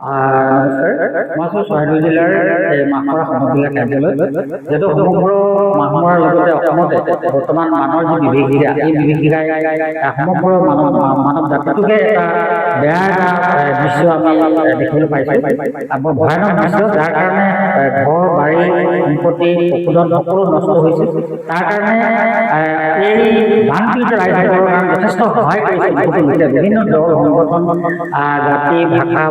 নমস্কাৰ, মই আছোঁ চৰাইদেউ জিলাৰ মাহমৰা সমজিলা কাৰ্যালয়ত। যিহেতু সমগ্ৰ মাহমৰাৰ লগতে অসমতে বৰ্তমান মানৰ যি বিভীষিকা, এই বিভীষিকাই সমগ্ৰ মানৱ জাতিটোকে এটা বেয়া এটা দৃশ্য আমি দেখিবলৈ পাইছোঁ। বৰ ভয়ানক দৃশ্য, যাৰ কাৰণে ঘৰ বাৰী সম্পত্তি পশুধন সকলো নষ্ট হৈছে। তাৰ কাৰণে এই বানপীড়িত ৰাইজসকলৰ কাৰণে যথেষ্ট সহায় কৰিছে বহুতো লোকে, বিভিন্ন দল সংগঠন জাতি ভাষা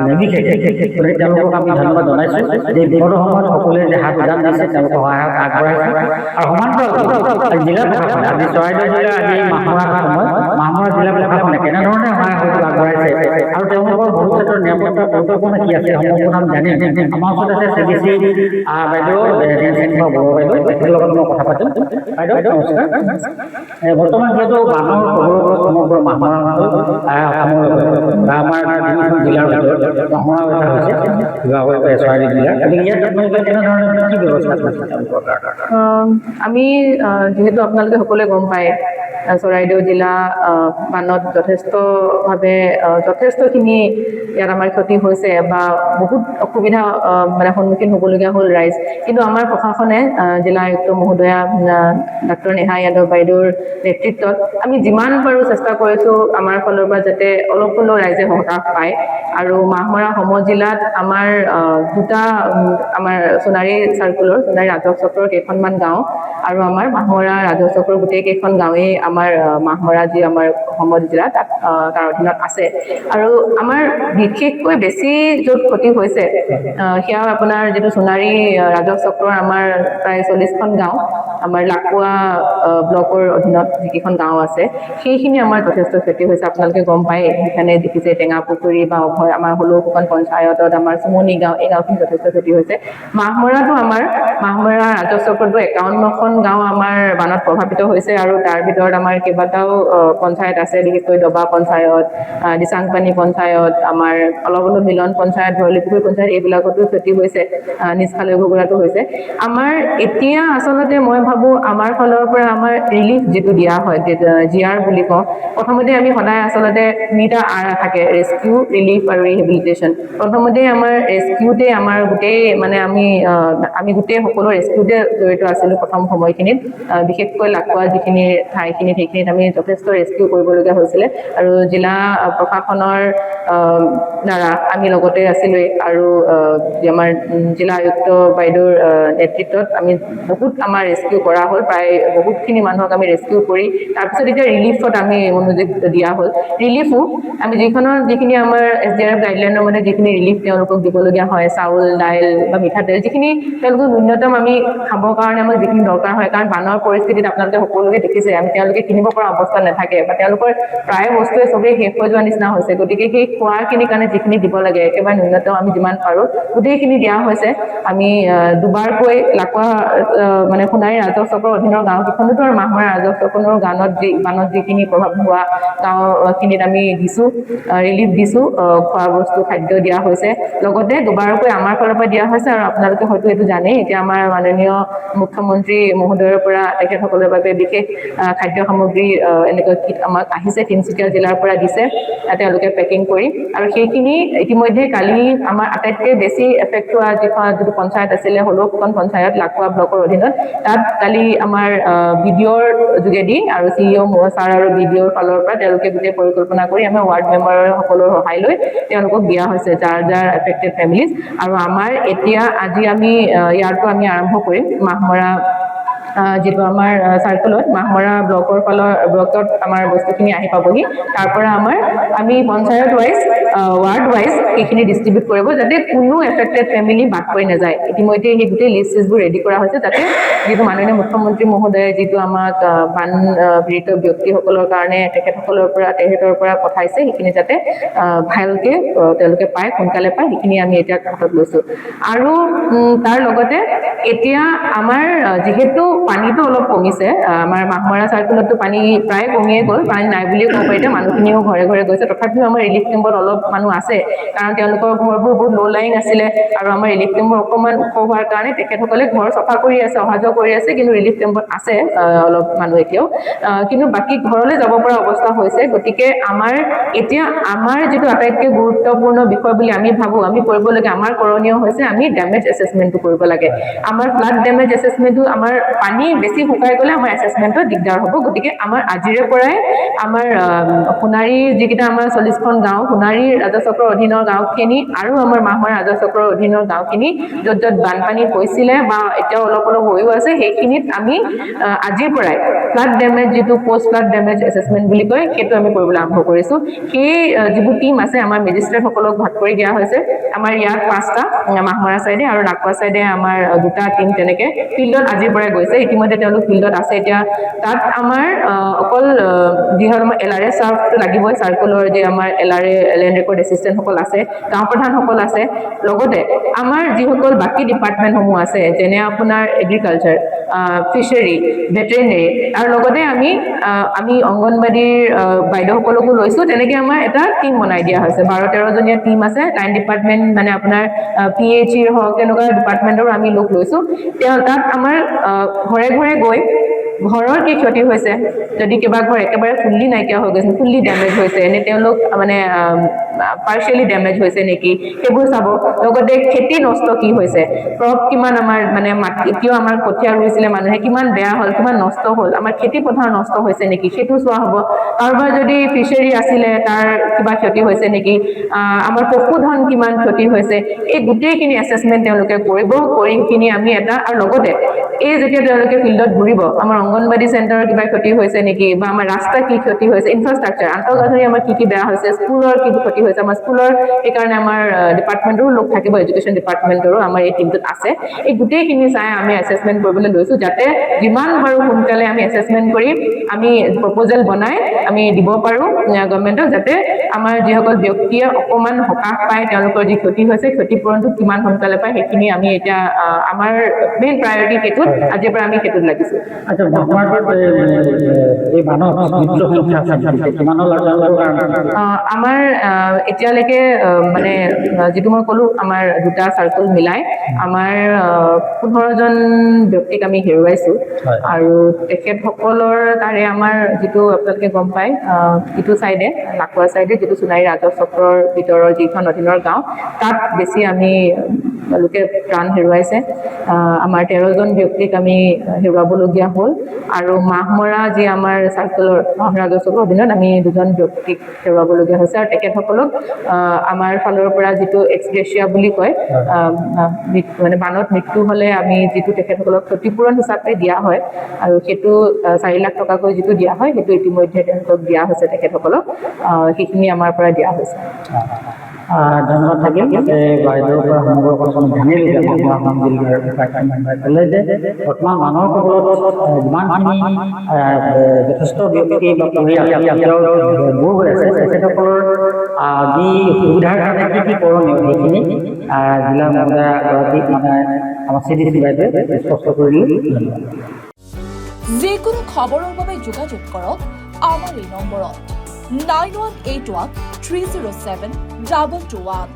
নিৰ্বিশেষে। গতিকে তেওঁলোকক আমি ধন্যবাদ জনাইছোঁ যে বিপদৰ সময়ত সকলোৱে যে হাত উজান দিছে, তেওঁলোকক সহায় আগবঢ়াইছে। আৰু সমান্তৰালভাৱে জিলা প্ৰশাসনে আজি চৰাইদেউ জিলা আজি মাহমৰা সময়ত মাহমৰা জিলা প্ৰশাসনে কেনেধৰণে সহায় সহযোগ আগবঢ়াইছে আৰু তেওঁলোকৰ ভৱিষ্যতৰ নিৰাপত্তা পৰিকল্পনা কি আছে সম্পূৰ্ণ আমি জানিম। আমাৰ ওচৰত আছে CBC বাইদেউ বড়ো বাইদেউ, তেখেতৰ লগত মই কথা পাতিম। বাইদেউ নমস্কাৰ। বৰ্তমান যিহেতু বানৰ খবৰত সমগ্ৰ মাহমৰা অঞ্চল অসমৰ বা আমাৰ তিনিখন জিলাৰ ভিতৰত মাহমৰা এটা হৈছে চৰাইদেউ জিলা। গতিকে ইয়াত আপোনালোকে কেনেধৰণে কি ব্যৱস্থা কৰিছে তেওঁলোকৰ কাৰণে? আমি যিহেতু আপোনালোকে সকলোৱে গম পায়, চৰাইদেউ জিলা বানত যথেষ্টখিনি ইয়াত আমাৰ ক্ষতি হৈছে বা বহুত অসুবিধা মানে সন্মুখীন হ'বলগীয়া হ'ল ৰাইজ। কিন্তু আমাৰ প্ৰশাসনে জিলা আয়ুক্ত মহোদয়া ডাক্তৰ নেহা যাদৱ বাইদেউৰ নেতৃত্বত আমি যিমান পাৰোঁ চেষ্টা কৰিছোঁ আমাৰ ফালৰ পৰা যাতে অলপ হ'লেও ৰাইজে সকাহ পায়। আৰু মাহমৰা সমজিলাত আমাৰ দুটা আমাৰ সোণাৰী চাৰ্কুলৰ সোণাৰী ৰাজহ চক্ৰৰ কেইখনমান গাঁও আৰু আমাৰ মাহমৰা ৰাজহ চক্ৰৰ গোটেই কেইখন গাঁৱেই আমাৰ মাহমৰা যি আমাৰ সমজিলা তাৰ অধীনত আছে। আৰু আমাৰ বিশেষকৈ বেছি য'ত ক্ষতি হৈছে সেয়া আপোনাৰ যিটো সোণাৰী ৰাজহ চক্ৰৰ আমাৰ প্ৰায় 40খন গাঁও, আমাৰ লাকুৱা ব্লকৰ অধীনত যিকেইখন গাঁও আছে সেইখিনি আমাৰ যথেষ্ট ক্ষতি হৈছে। আপোনালোকে গম পায়, সেইকাৰণে দেখিছে টেঙাপুখুৰী বা আমাৰ হলৌফুকন পঞ্চায়তত আমাৰ চুমনি গাঁও, এই গাঁওখিনি যথেষ্ট ক্ষতি হৈছে। মাহমৰাটো আমাৰ মাহমৰা ৰাজহ চক্ৰতো 51খন গাঁও আমাৰ বানত প্ৰভাৱিত হৈছে আৰু তাৰ ভিতৰত আমাৰ কেইবাটাও পঞ্চায়ত আছে, বিশেষকৈ দবা পঞ্চায়ত, দিচাংপানী পঞ্চায়ত, আমাৰ অলপ মিলন পঞ্চায়ত, ভৰলীপুখুৰী পঞ্চায়ত, এইবিলাকতো ক্ষতি হৈছে, নিষ্ফালৈ ঘুগুৰাটো হৈছে। আমাৰ এতিয়া আচলতে মই ভাবোঁ আমাৰ ফালৰ পৰা আমাৰ ৰিলিফ যিটো দিয়া হয়, GR বুলি কওঁ, প্ৰথমতে আমি সদায় আচলতে তিনিটা R থাকে, ৰেস্কিউ, ৰিলিফ আৰু ৰিহেবিলিটেশ্যন। প্ৰথমতে আমাৰ ৰেস্কিউতে আমাৰ গোটেই মানে আমি গোটেই সকলো ৰেস্কিউতে জড়িত আছিলোঁ প্ৰথম সময়খিনিত। বিশেষকৈ লাকুৱা যিখিনি ঠাইখিনিত সেইখিনিত আমি যথেষ্ট ৰেস্কিউ কৰিবলগীয়া হৈছিলে আৰু জিলা প্ৰশাসনৰ দ্বাৰা আমি লগতে আছিলোঁৱেই। আৰু আমাৰ জিলা আয়ুক্ত বাইদেউৰ নেতৃত্বত আমি বহুত আমাৰ ৰেস্কিউ কৰা হ'ল, প্ৰায় বহুতখিনি মানুহক আমি ৰেস্কিউ কৰি তাৰপিছত এতিয়া ৰিলিফত আমি মনোযোগ দিয়া হ'ল। ৰিলিফো আমি যিখিনি আমাৰ SDRF গাইডলাইনৰ মতে যিখিনি ৰিলিফ তেওঁলোকক দিবলগীয়া হয়, চাউল, দাইল বা মিঠাতেল, যিখিনি তেওঁলোকক ন্যূনতম আমি খাবৰ কাৰণে আমাক যিখিনি দৰকাৰ হয়, কাৰণ বানৰ পৰিস্থিতিত আপোনালোকে সকলোকে দেখিছে তেওঁলোকে কিনিব পৰা অৱস্থা নাথাকে বা তেওঁলোকৰ প্ৰায় বস্তুৱে চবেই শেষ হৈ যোৱা নিচিনা হৈছে। গতিকে সেই খোৱাখিনিৰ কাৰণে যিখিনি দিব লাগে একেবাৰে ন্যূনতম আমি যিমান পাৰোঁ গোটেইখিনি দিয়া হৈছে। আমি দুবাৰকৈ লাকুৱা মানে সোণাৰী ৰাজহ চক্ৰৰ অধীনৰ গাঁওকেইখনতো আৰু মাহমৰা ৰাজহ চক্ৰৰ বানত যিখিনি প্ৰভাৱ হোৱা গাঁওখিনিত আমি দিছোঁ, ৰিলিফ দিছোঁ, খোৱা বস্তু খাদ্য দিয়া হৈছে। লগতে দুবাৰকৈ আমাৰ ফালৰ পৰা দিয়া হৈছে আৰু আপোনালোকে হয়তো এইটো জানেই, এতিয়া আমাৰ মাননীয় মুখ্যমন্ত্ৰী মহোদয়ৰ পৰা তেখেতসকলৰ বাবে বিশেষ খাদ্য সামগ্ৰী এনেকুৱা কিট আমাক আহিছে, তিনিচুকীয়া জিলাৰ পৰা দিছে তেওঁলোকে পেকিং কৰি। আৰু সেইখিনি ইতিমধ্যে কালি আমাৰ আটাইতকৈ বেছি এফেক্ট হোৱা যিটো পঞ্চায়ত আছিলে হলৌফুকন পঞ্চায়ত লাকুৱা ব্লকৰ অধীনত, তাত কালি আমাৰ BDOৰ যোগেদি আৰু CEO ছাৰ আৰু BDOৰ ফালৰ পৰা তেওঁলোকে গোটেই পৰিকল্পনা কৰি আমাৰ ৱাৰ্ড মেম্বাৰৰ সকলৰ সহায় লৈ তেওঁলোকক দিয়া হৈছে, যাৰ এফেক্টেড ফেমিলিজ। আৰু আমাৰ এতিয়া আজি আমি ইয়াৰটো আমি আৰম্ভ কৰিম মাহমৰা যিটো আমাৰ চাৰ্কুলত মাহমৰা ব্লকত আমাৰ বস্তুখিনি আহি পাবহি। তাৰ পৰা আমি পঞ্চায়ত ৱাইজ ৱাৰ্ড ৱাইজ সেইখিনি ডিষ্ট্ৰিবিউট কৰিব, যাতে কোনো এফেক্টেড ফেমিলি বাদ পৰি নাযায়। ইতিমধ্যে সেই গোটেই লিষ্টবোৰ ৰেডি কৰা হৈছে, যাতে যিটো মাননীয় মুখ্যমন্ত্ৰী মহোদয়ে যিটো আমাক বান পীড়িত ব্যক্তিসকলৰ কাৰণে তেখেতৰ পৰা পঠাইছে, সেইখিনি যাতে ভালকে তেওঁলোকে পায়, সোনকালে পায়, সেইখিনি আমি এতিয়া হাতত লৈছোঁ। আৰু তাৰ লগতে এতিয়া আমাৰ যিহেতু পানীটো অলপ কমিছে, আমাৰ মাহমৰা চাৰ্কুলতো পানী প্ৰায় কমিয়ে গ'ল, পানী নাই বুলিয়ে ক'ব পাৰি, মানুহখিনিও ঘৰে ঘৰে গৈছে, তথাপিও আমাৰ ৰিলিফ কেম্পত অলপ মানুহ আছে। কাৰণ তেওঁলোকৰ ঘৰবোৰ বহুত ল' লাইং আছিলে আৰু আমাৰ ৰিলিফ কেম্পবোৰ অকণমান ওখ হোৱাৰ কাৰণে তেখেতসকলে ঘৰ চফা কৰি আছে, অহা যোৱা কৰি আছে, কিন্তু ৰিলিফ কেম্পত আছে অলপ মানুহ এতিয়াও, কিন্তু বাকী ঘৰলৈ যাব পৰা অৱস্থা হৈছে। গতিকে এতিয়া আমাৰ যিটো আটাইতকৈ গুৰুত্বপূৰ্ণ বিষয় বুলি আমি ভাবোঁ, আমি কৰিবলগীয়া আমাৰ কৰণীয় হৈছে আমি ডেমেজ এছেছমেণ্টটো কৰিব লাগে। আমাৰ ফ্লাড ডেমেজ এছেছমেণ্টটো, আমাৰ পানী বেছি শুকাই গ'লে আমাৰ এছেছমেণ্টত দিগদাৰ হ'ব। গতিকে আমাৰ আজিৰে পৰাই আমাৰ সোণাৰী যিকেইটা আমাৰ 40খন গাঁও, সোণাৰী ৰাজহচক্ৰৰ অধীনৰ গাঁওখিনি আৰু আমাৰ মাহমৰা ৰাজহচক্ৰৰ অধীনৰ গাঁওখিনি য'ত য'ত বানপানী হৈছিলে বা এতিয়াও অলপ অলপ হৈও আছে, সেইখিনিত আমি আজিৰ পৰাই ফ্লাড ডেমেজ, যিটো পষ্ট ফ্লাড ডেমেজ এছেছমেণ্ট বুলি কয়, সেইটো আমি কৰিবলৈ আৰম্ভ কৰিছোঁ। সেই যিবোৰ টীম আছে, আমাৰ মেজিষ্ট্ৰেটসকলক ভাগ কৰি দিয়া হৈছে। আমাৰ ইয়াত 5টা, মাহমৰা চাইডে আৰু লাকুৱা চাইডে আমাৰ 2টা টীম তেনেকে ফিল্ডত আজিৰ পৰাই গৈছে। ইতিমধ্যে তেওঁলোক ফিল্ডত আছে। এতিয়া তাত আমাৰ অকল যিহৰ আমাৰ LRA চাৰ্ভটো লাগিবই, চাৰ্কুলৰ যে আমাৰ LRA লেণ্ড ৰেকৰ্ড এছিষ্টেণ্টসকল আছে, গাঁও প্ৰধানসকল আছে, লগতে আমাৰ যিসকল বাকী ডিপাৰ্টমেণ্টসমূহ আছে, যেনে আপোনাৰ এগ্ৰিকালচাৰ, ফিচাৰী, ভেটেৰিনেৰী, আৰু লগতে আমি অংগনবাড়ীৰ বাইদেউসকলকো লৈছোঁ। তেনেকৈ আমাৰ এটা টীম বনাই দিয়া হৈছে, 12-13 জনীয়া টীম আছে। লাইন ডিপাৰ্টমেণ্ট মানে আপোনাৰ PHEৰ হওক, তেনেকুৱা ডিপাৰ্টমেণ্টৰো আমি লোক লৈছোঁ। তাত আমাৰ ঘৰে ঘৰে গৈ ঘৰৰ কি ক্ষতি হৈছে, যদি কিবা ঘৰ একেবাৰে ফুল্লি নাইকিয়া হৈ গৈছে, ফুল্লি ডেমেজ হৈছে, এনে তেওঁলোক মানে পাৰ্চিয়েলি ডেমেজ হৈছে নেকি, সেইবোৰ চাব। লগতে খেতি নষ্ট কি হৈছে, ক্ৰপ কিমান আমাৰ মানে মাটি, কিয় আমাৰ কঠীয়া ৰুইছিলে মানুহে, কিমান বেয়া হ'ল, কিমান নষ্ট হ'ল, আমাৰ খেতি পথাৰ নষ্ট হৈছে নেকি, সেইটো চোৱা হ'ব। কাৰোবাৰ যদি ফিচাৰী আছিলে, তাৰ কিবা ক্ষতি হৈছে নেকি, আমাৰ পশুধন কিমান ক্ষতি হৈছে, এই গোটেইখিনি এছেছমেণ্ট তেওঁলোকে কৰিব। কৰি সেইখিনি আমি আৰু লগতে এই যেতিয়া তেওঁলোকে ফিল্ডত ঘূৰিব, আমাৰ অংগনবাড়ী চেণ্টাৰৰ কিবা ক্ষতি হৈছে নেকি, বা আমাৰ ৰাস্তা কি ক্ষতি হৈছে, ইনফ্ৰাষ্ট্ৰাকচাৰ, আন্তঃগাঁথনি আমাৰ কি বেয়া হৈছে, স্কুলৰ কি ক্ষতি হৈছে, আমাৰ স্কুলৰ সেইকাৰণে আমাৰ ডিপাৰ্টমেণ্টৰো লোক থাকিব, এডুকেশ্যন ডিপাৰ্টমেণ্টৰো আমাৰ এই টিমটোত আছে। এই গোটেইখিনি চাই আমি এছেছমেণ্ট কৰিবলৈ লৈছোঁ, যাতে যিমান পাৰোঁ সোনকালে আমি এছেছমেণ্ট কৰি আমি প্ৰপ'জেল বনাই আমি দিব পাৰোঁ গভৰ্ণমেণ্টক, যাতে আমাৰ যিসকল ব্যক্তিয়ে অকণমান সকাহ পায়, তেওঁলোকৰ যি ক্ষতি হৈছে, ক্ষতিপূৰণটো কিমান সোনকালে পায়, সেইখিনি আমি এতিয়া আমাৰ মেইন প্ৰায়ৰিটি সেইটোত, আজিৰ পৰা আমি সেইটোত লাগিছোঁ। আচ্ছা, মাহমৰাত এই বানৰ মৃত্যু সংখ্যা কিমানৰ আমাৰ এতিয়ালৈকে মানে যিটো মই ক'লোঁ, আমাৰ 2টা চাৰ্কুল মিলাই আমাৰ 15জন ব্যক্তিক আমি হেৰুৱাইছোঁ। আৰু তেখেতসকলৰ তাৰে আমাৰ যিটো আপোনালোকে গম পায়, ইটো চাইডে লাকুৱা চাইডে যিটো সোণাৰী ৰাজহচক্ৰৰ ভিতৰৰ যিখন অধীনৰ গাঁও, তাত বেছি আমি লোকে প্ৰাণ হেৰুৱাইছে। আমাৰ 13জন ব্যক্তিক আমি হেৰুৱাবলগীয়া হ'ল। আৰু মাহমৰা যি আমাৰ চাৰ্কুলৰ ৰাজহচক্ৰৰ অধীনত আমি 2জন ব্যক্তিক হেৰুৱাবলগীয়া হৈছে। আৰু তেখেতসকলক আমাৰ ফালৰ পৰা যিটো এক্সগ্ৰেচিয়া বুলি কয়, মানে বানত মৃত্যু হ'লে আমি যিটো তেখেতসকলক ক্ষতিপূৰণ হিচাপে দিয়া হয়, আৰু সেইটো 4 লাখ টকাকৈ যিটো দিয়া হয়, সেইটো ইতিমধ্যে তেওঁলোকক দিয়া হৈছে। তেখেতসকলক সেইখিনি আমাৰ পৰা দিয়া হৈছে। ধন্যবাদ থাকিল। বাইদেউৰ পৰা সমগ্ৰ কথা জানিল যে ক'লে যে বৰ্তমান মানুহৰ কবলত যিমানখিনি যথেষ্ট ব্যক্তি বা পৰিয়াল দূৰ হৈ আছে, তেখেতসকলৰ যি সুবিধাৰ কাৰণে কি কৰণীয়, সেইখিনি জিলা মহোদয়াগৰাকীক মানে আমাৰ CDC বাইদেৱে স্পষ্ট কৰি দিলে। যিকোনো খবৰৰ বাবে যোগাযোগ কৰক আমাৰ এই নম্বৰত 9181 307 221।